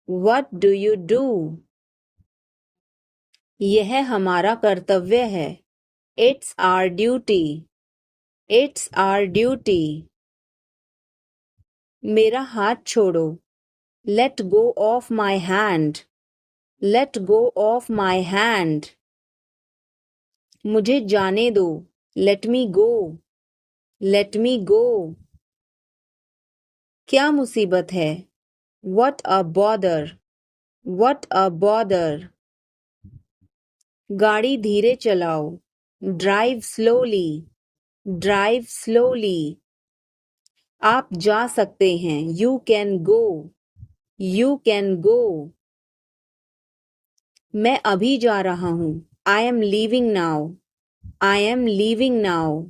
what do you do. यह हमारा कर्तव्य है, it's our duty, it's our duty. मेरा हाथ छोड़ो, let go of my hand, let go of my hand. मुझे जाने दो, लेट मी गो, लेट मी गो। क्या मुसीबत है? What a bother, what a bother. गाड़ी धीरे चलाओ, ड्राइव स्लोली, ड्राइव स्लोली। आप जा सकते हैं, you can go, you can go. मैं अभी जा रहा हूँ, आई am leaving now, I am leaving now.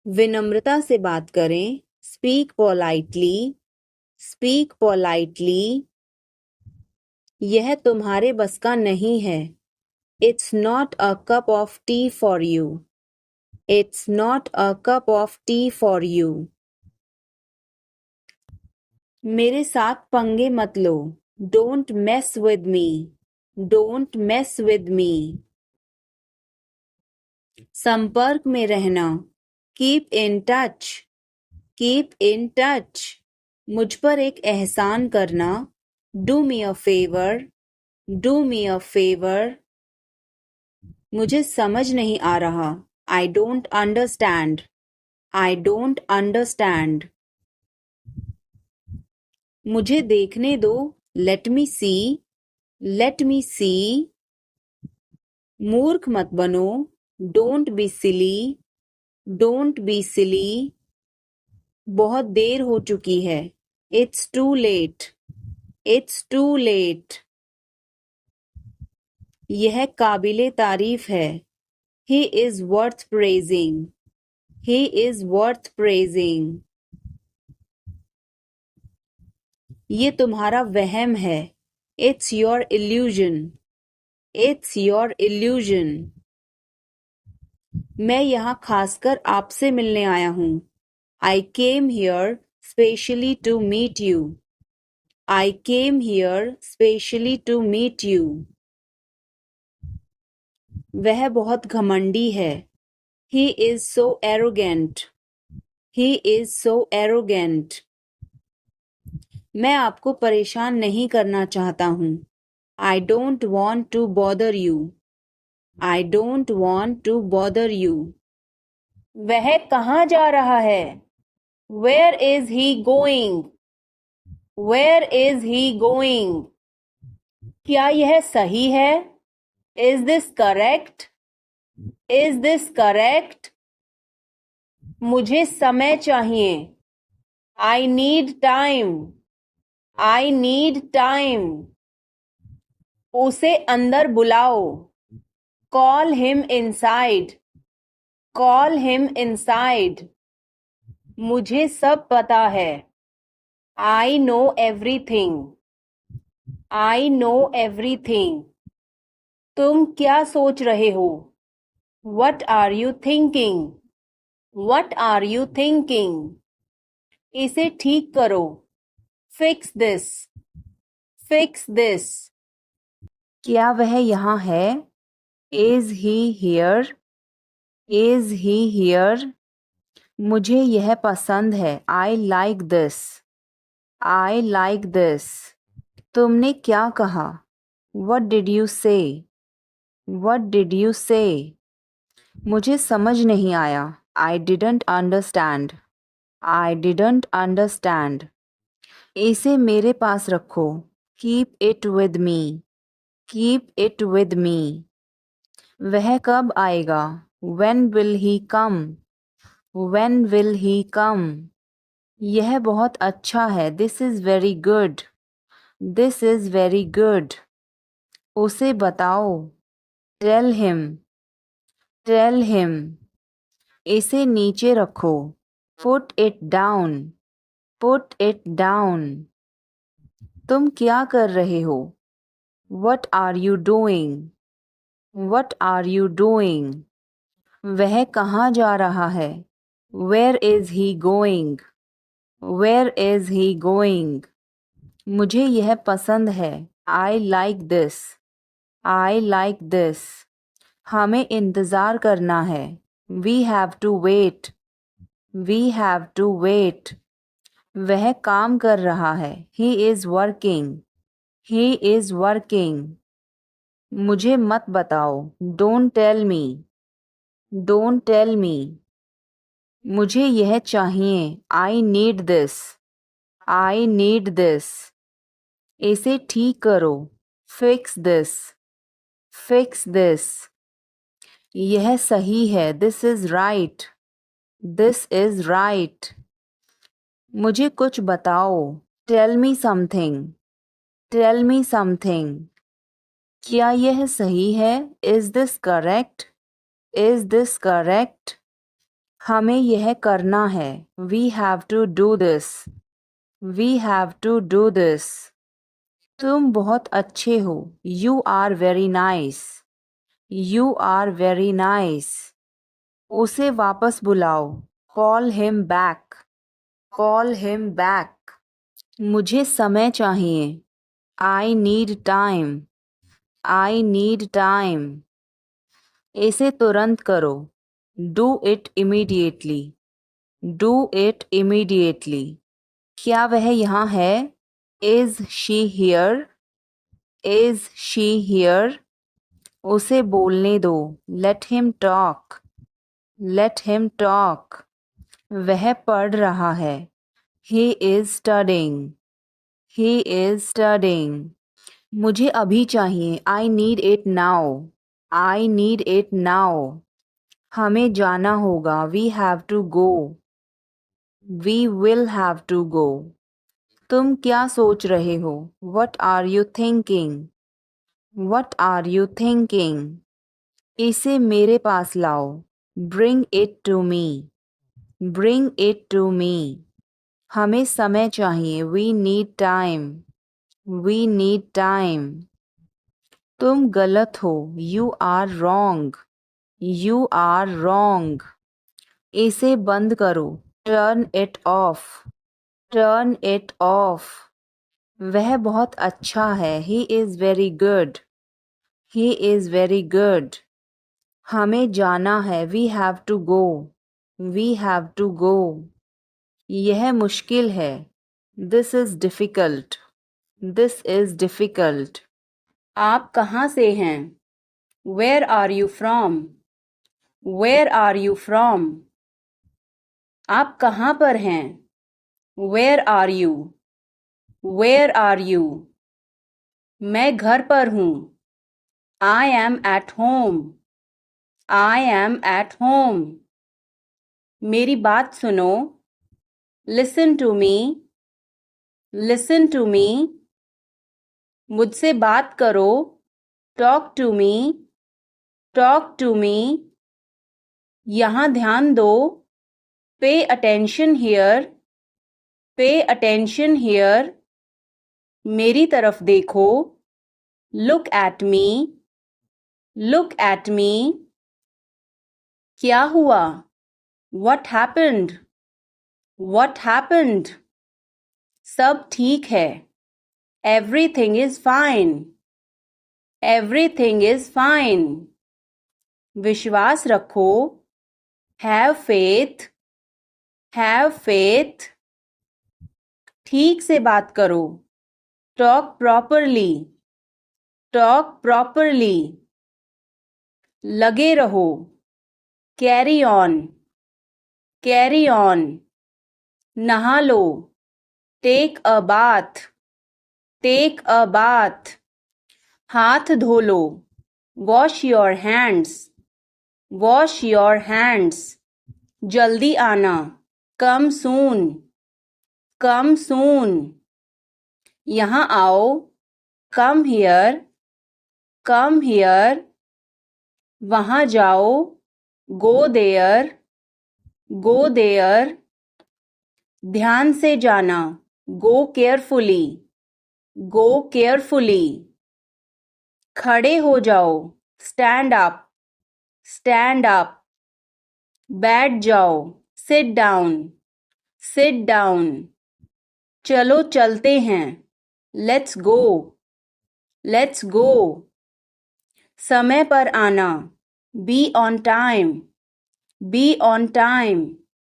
विनम्रता से बात करें, स्पीक पोलाइटली, स्पीक पोलाइटली। यह तुम्हारे बस का नहीं है, it's not a cup of tea for you, it's not a cup of tea for you. मेरे साथ पंगे मत लो, don't mess with me, don't mess with me. संपर्क में रहना, keep in touch, keep in touch. मुझ पर एक एहसान करना, do me a favour, do me a favour. मुझे समझ नहीं आ रहा, I don't understand, I don't understand. मुझे देखने दो, लेट मी सी, लेट मी सी। मूर्ख मत बनो, don't be silly, don't be silly. बहुत देर हो चुकी है, it's too late, it's too late. यह काबिले तारीफ है, he is worth praising, he is worth praising. ये तुम्हारा वहम है, it's your illusion, It's your illusion. मैं यहाँ खासकर आपसे मिलने आया हूँ. I came here specially to meet you. I came here specially to meet you. वह बहुत घमंडी है. He is so arrogant. He is so arrogant. मैं आपको परेशान नहीं करना चाहता हूँ. I don't want to bother you. I don't want to bother you. वह कहाँ जा रहा है? Where is he going? Where is he going? क्या यह सही है? Is this correct? Is this correct? मुझे समय चाहिए. I need time. I need time. उसे अंदर बुलाओ. Call him inside. Call him inside. मुझे सब पता है. I know everything. I know everything. तुम क्या सोच रहे हो? What are you thinking? What are you thinking? इसे ठीक करो. Fix this. Fix this. क्या वह यहाँ है? Is he here? Is he here? मुझे यह पसंद है. I like this. I like this. तुमने क्या कहा? What did you say? What did you say? मुझे समझ नहीं आया. I didn't understand. I didn't understand. इसे मेरे पास रखो. Keep it with me. Keep it with me. वह कब आएगा? When will he come? When will he come? यह बहुत अच्छा है. This is very good. This is very good. उसे बताओ. Tell him. Tell him. इसे नीचे रखो. Put it down. Put it down. तुम क्या कर रहे हो? What are you doing? What are you doing? वह कहाँ जा रहा है? Where is he going? Where is he going? मुझे यह पसंद है. I like this. I like this. हमें इंतज़ार करना है. We have to wait. We have to wait. वह काम कर रहा है. He is working. He is working. मुझे मत बताओ. Don't tell me. Don't tell me. मुझे यह चाहिए. I need this. I need this. इसे ठीक करो. Fix this. Fix this. यह सही है. This is right. This is right. मुझे कुछ बताओ. Tell me something. Tell me something. क्या यह सही है? Is this correct? Is this correct? हमें यह करना है. We have to do this. We have to do this. तुम बहुत अच्छे हो. You are very nice. You are very nice. उसे वापस बुलाओ. Call him back. Call him back. मुझे समय चाहिए. I need time. I need time. इसे तुरंत करो. Do it immediately. Do it immediately. क्या वह यहाँ है? Is she here? Is she here? उसे बोलने दो. Let him talk. Let him talk. वह पढ़ रहा है. He is studying. He is studying. मुझे अभी चाहिए. I need it now. I need it now. हमें जाना होगा. We have to go. We will have to go. तुम क्या सोच रहे हो? What are you thinking? What are you thinking? इसे मेरे पास लाओ. Bring it to me. Bring it to me. हमें समय चाहिए. We need time. We need time. तुम गलत हो. You are wrong. You are wrong. इसे बंद करो. Turn it off. Turn it off. वह बहुत अच्छा है. He is very good. He is very good. हमें जाना है. We have to go. We have to go. यह मुश्किल है. This is difficult. This is difficult. आप कहाँ से हैं? Where are you from? Where are you from? आप कहाँ पर हैं? Where are you? Where are you? मैं घर पर हूँ. I am at home. I am at home. मेरी बात सुनो. Listen to me. Listen to me. मुझसे बात करो. Talk to me. Talk to me. यहाँ ध्यान दो. Pay attention here. Pay attention here. मेरी तरफ देखो. Look at me. Look at me. क्या हुआ? What happened? What happened? सब ठीक है. Everything is fine. Everything is fine. विश्वास रखो. Have faith. Have faith. ठीक से बात करो. Talk properly. Talk properly. लगे रहो. Carry on. Carry on. नहा लो. Take a bath. Take a bath. हाथ धो लो. Wash your hands. Wash your hands. जल्दी आना. Come soon. Come soon. यहाँ आओ. Come here. Come here. वहाँ जाओ. Go there. Go there. ध्यान से जाना. Go carefully. Go carefully. खड़े हो जाओ. Stand up. Stand up. बैठ जाओ. Sit down. Sit down. चलो चलते हैं. Let's go. Let's go. समय पर आना. Be on time. Be on time.